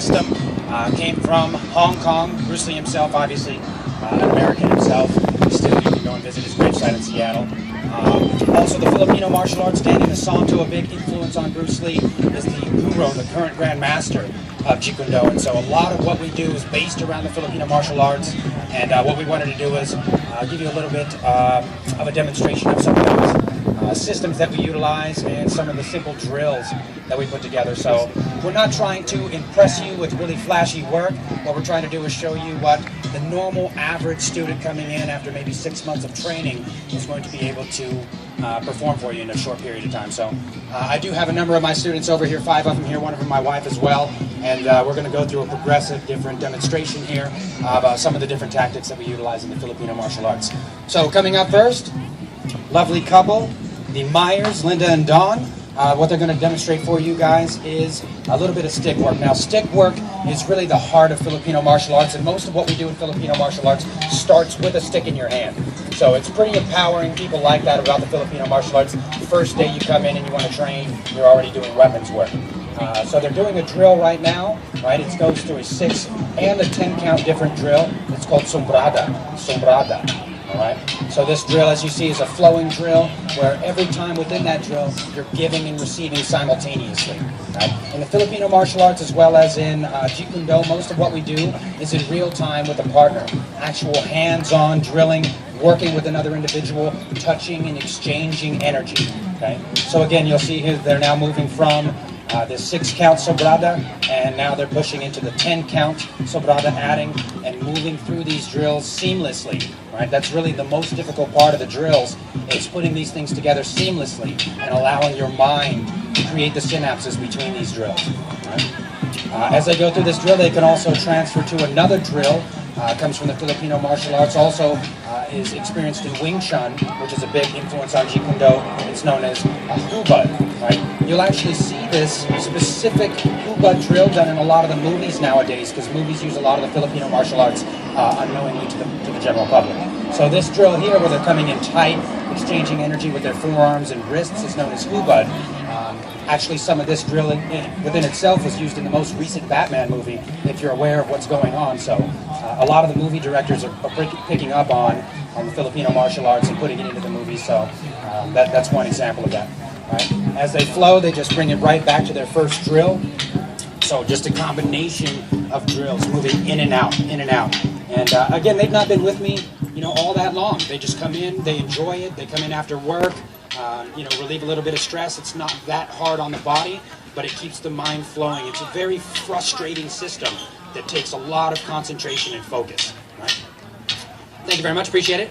system came from Hong Kong. Bruce Lee himself, obviously, an American himself. Still, you can go and visit his gravesite in Seattle. Also, the Filipino martial arts, Danny Nasanto, a big influence on Bruce Lee, is the guru, the current Grand Master of Jeet Kune Do. And so a lot of what we do is based around the Filipino martial arts. And what we wanted to do is give you a little bit of a demonstration of some of those systems that we utilize and some of the simple drills that we put together. So we're not trying to impress you with really flashy work. What we're trying to do is show you what the normal average student coming in after maybe 6 months of training is going to be able to perform for you in a short period of time. So I do have a number of my students over here, 5 of them here, one of them my wife as well, and we're going to go through a progressive different demonstration here of some of the different tactics that we utilize in the Filipino martial arts. So coming up first, lovely couple, the Myers, Linda and Dawn. What they're going to demonstrate for you guys is a little bit of stick work. Now, stick work is really the heart of Filipino martial arts, and most of what we do in Filipino martial arts starts with a stick in your hand. So it's pretty empowering. People like that about the Filipino martial arts. The first day you come in and you want to train, you're already doing weapons work. So they're doing a drill right now, right? It goes through a 6 and a 10 count different drill. It's called sombrada. All right. So this drill, as you see, is a flowing drill where every time within that drill, you're giving and receiving simultaneously. Right? In the Filipino martial arts, as well as in Jeet Kune Do, most of what we do is in real time with a partner. Actual hands-on drilling, working with another individual, touching and exchanging energy. Okay. So again, you'll see here they're now moving from the 6 count sobrada, and now they're pushing into the 10 count sobrada, adding and moving through these drills seamlessly. Right? That's really the most difficult part of the drills, is putting these things together seamlessly and allowing your mind to create the synapses between these drills. Right? As they go through this drill, they can also transfer to another drill. Comes from the Filipino martial arts, also is experienced in Wing Chun, which is a big influence on Jeet Kune Do. It's known as a hubad. Right? You'll actually see this specific hubad drill done in a lot of the movies nowadays, because movies use a lot of the Filipino martial arts unknowingly to the general public. So this drill here, where they're coming in tight, exchanging energy with their forearms and wrists, is known as hubad. Actually, some of this drill within itself was used in the most recent Batman movie, if you're aware of what's going on. So a lot of the movie directors are picking up on the Filipino martial arts and putting it into the movie. So that's one example of that. Right? As they flow, they just bring it right back to their first drill. So just a combination of drills, moving in and out, in and out. And again, they've not been with me, all that long. They just come in, they enjoy it, they come in after work. Relieve a little bit of stress. It's not that hard on the body, but it keeps the mind flowing. It's a very frustrating system that takes a lot of concentration and focus. Right? Thank you very much. Appreciate it.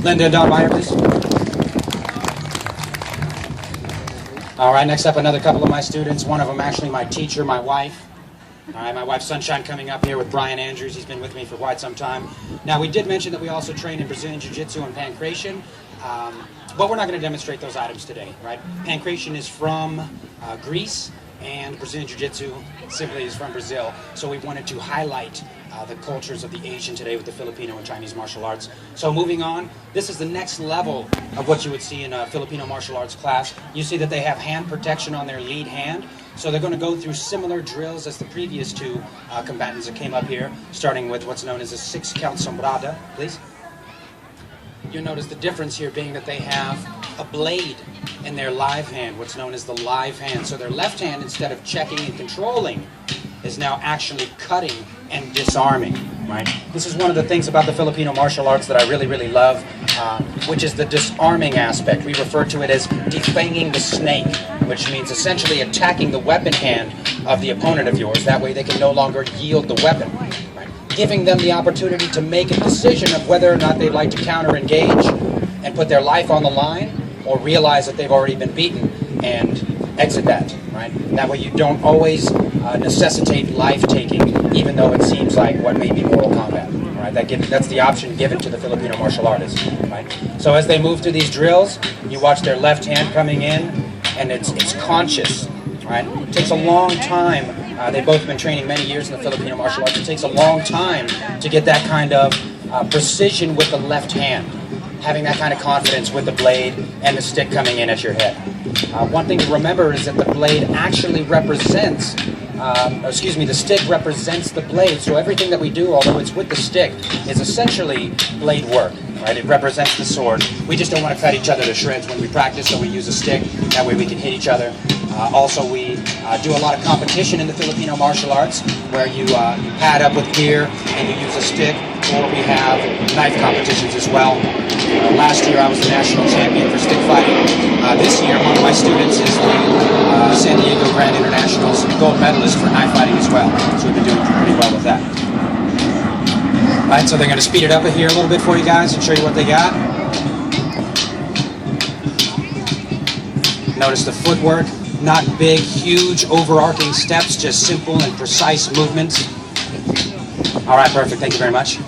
Linda and Don Meyer, please. All right, next up, another couple of my students. One of them actually my teacher, my wife. All right, my wife Sunshine coming up here with Brian Andrews. He's been with me for quite some time. Now, we did mention that we also train in Brazilian Jiu-Jitsu and pancration. But we're not going to demonstrate those items today, right? Pancration is from Greece, and Brazilian Jiu-Jitsu simply is from Brazil. So we wanted to highlight the cultures of the Asian today with the Filipino and Chinese martial arts. So moving on, this is the next level of what you would see in a Filipino martial arts class. You see that they have hand protection on their lead hand. So they're going to go through similar drills as the previous two combatants that came up here, starting with what's known as a 6 count sombrada, please. You'll notice the difference here being that they have a blade in their live hand, what's known as the live hand. So their left hand, instead of checking and controlling, is now actually cutting and disarming, right? This is one of the things about the Filipino martial arts that I really, really love, which is the disarming aspect. We refer to it as defanging the snake, which means essentially attacking the weapon hand of the opponent of yours. That way they can no longer yield the weapon. Giving them the opportunity to make a decision of whether or not they'd like to counter-engage and put their life on the line, or realize that they've already been beaten and exit that, right? That way you don't always necessitate life-taking, even though it seems like what may be Mortal Kombat, right? That's the option given to the Filipino martial artists, right? So as they move through these drills, you watch their left hand coming in, and it's conscious, right? It takes a long time. They've both been training many years in the Filipino martial arts. It takes a long time to get that kind of precision with the left hand, having that kind of confidence with the blade and the stick coming in at your head. One thing to remember is that the blade actually represents the stick represents the blade. So everything that we do, although it's with the stick, is essentially blade work, right? It represents the sword. We just don't want to cut each other to shreds when we practice, so we use a stick. That way we can hit each other. Also, we do a lot of competition in the Filipino martial arts, where you pad up with gear and you use a stick, or we have knife competitions as well. Last year I was the national champion for stick fighting. This year one of my students is the San Diego Grand Internationals gold medalist for knife fighting as well. So we've been doing pretty well with that. Alright, so they're going to speed it up here a little bit for you guys and show you what they got. Notice the footwork, not big, huge, overarching steps, just simple and precise movements. Alright, perfect. Thank you very much.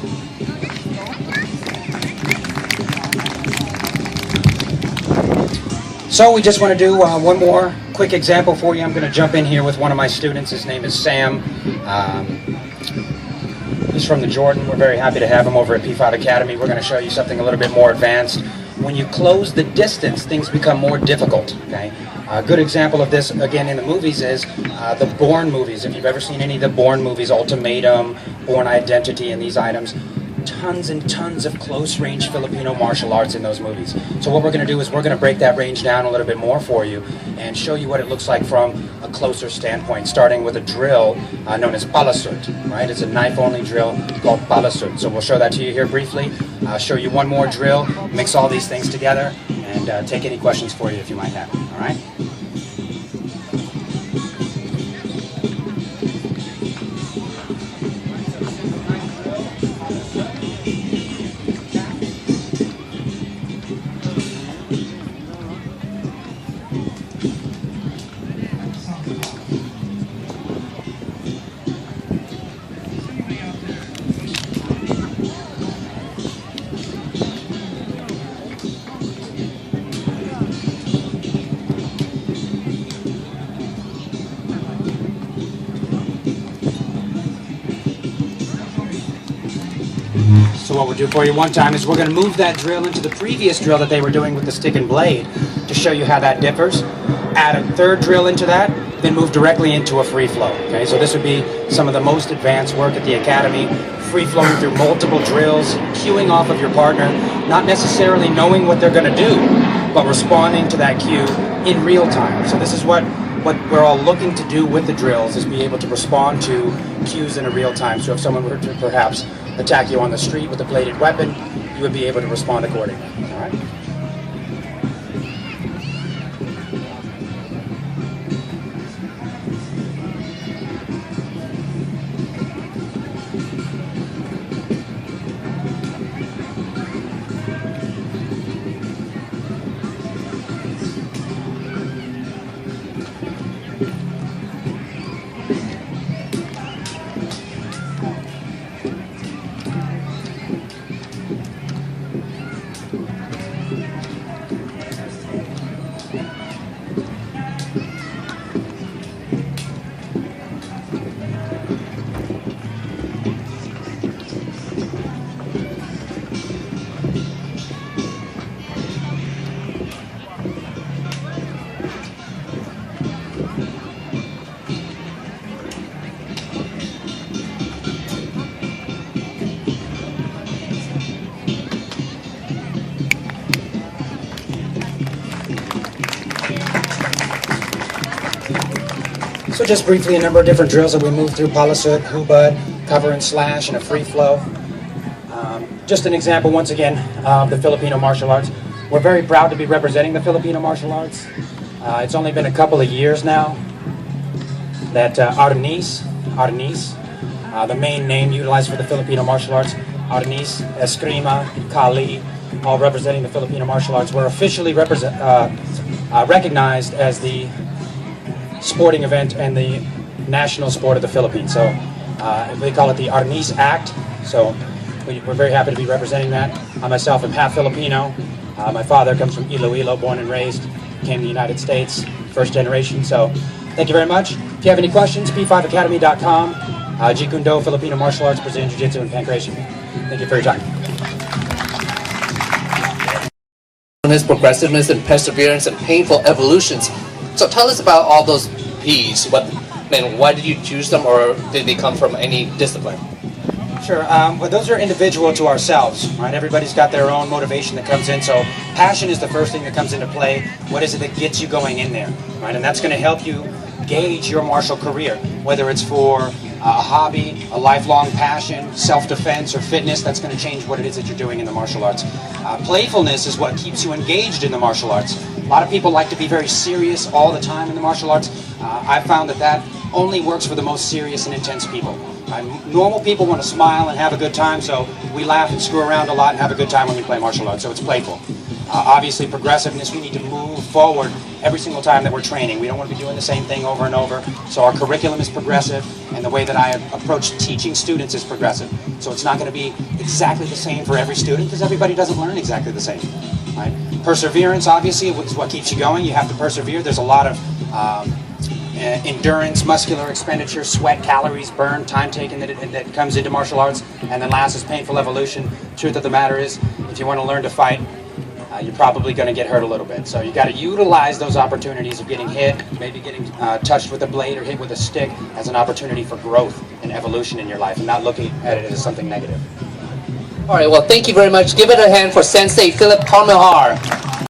So we just want to do one more quick example for you. I'm going to jump in here with one of my students. His name is Sam. He's from the Jordan. We're very happy to have him over at P5 Academy. We're going to show you something a little bit more advanced. When you close the distance, things become more difficult. Okay. A good example of this, again, in the movies is the Bourne movies. If you've ever seen any of the Bourne movies, Ultimatum, Bourne Identity, and these items, tons and tons of close-range Filipino martial arts in those movies. So what we're going to do is we're going to break that range down a little bit more for you and show you what it looks like from a closer standpoint, starting with a drill known as palasut, right? It's a knife-only drill called palasut. So we'll show that to you here briefly. Show you one more drill, mix all these things together, and take any questions for you if you might have. All right? So what we'll do for you one time is we're going to move that drill into the previous drill that they were doing with the stick and blade to show you how that differs. Add a third drill into that, then move directly into a free flow. Okay, so this would be some of the most advanced work at the Academy, free flowing through multiple drills, cueing off of your partner, not necessarily knowing what they're going to do, but responding to that cue in real time. So this is what we're all looking to do with the drills, is be able to respond to cues in a real time. So if someone were to perhaps attack you on the street with a bladed weapon, you would be able to respond accordingly. All right? So just briefly, a number of different drills that we move through: palasut, hubad, cover and slash, and a free flow. Just an example, once again, of the Filipino martial arts. We're very proud to be representing the Filipino martial arts. It's only been a couple of years now that Arnis, the main name utilized for the Filipino martial arts, Arnis, Eskrima, Kali, all representing the Filipino martial arts, were officially recognized as the sporting event and the national sport of the Philippines. So they call it the Arnis Act. So we're very happy to be representing that. I myself am half Filipino. My father comes from Iloilo, born and raised, came to the United States, first generation. So thank you very much. If you have any questions, p5academy.com. Jeet Kune Do, Filipino martial arts, Brazilian Jiu-Jitsu, and pancration. Thank you for your time. Progressiveness and perseverance and painful evolutions. So tell us about all those P's. then why did you choose them, or did they come from any discipline? Sure. Well, those are individual to ourselves, right? Everybody's got their own motivation that comes in. So passion is the first thing that comes into play. What is it that gets you going in there, right? And that's going to help you gauge your martial career, whether it's for a hobby, a lifelong passion, self-defense, or fitness. That's going to change what it is that you're doing in the martial arts. Playfulness is what keeps you engaged in the martial arts. A lot of people like to be very serious all the time in the martial arts. I've found that only works for the most serious and intense people. Normal people want to smile and have a good time, so we laugh and screw around a lot and have a good time when we play martial arts, so it's playful. Obviously, progressiveness, we need to move forward every single time that we're training. We don't want to be doing the same thing over and over, so our curriculum is progressive, and the way that I approach teaching students is progressive. So it's not going to be exactly the same for every student, because everybody doesn't learn exactly the same. Right? Perseverance, obviously, is what keeps you going. You have to persevere. There's a lot of endurance, muscular expenditure, sweat, calories burned, time taken that comes into martial arts. And then last is painful evolution. Truth of the matter is, if you want to learn to fight, you're probably going to get hurt a little bit. So you got to utilize those opportunities of getting hit, maybe getting touched with a blade or hit with a stick as an opportunity for growth and evolution in your life, and not looking at it as something negative. All right, well, thank you very much. Give it a hand for Sensei Philip Palmehar.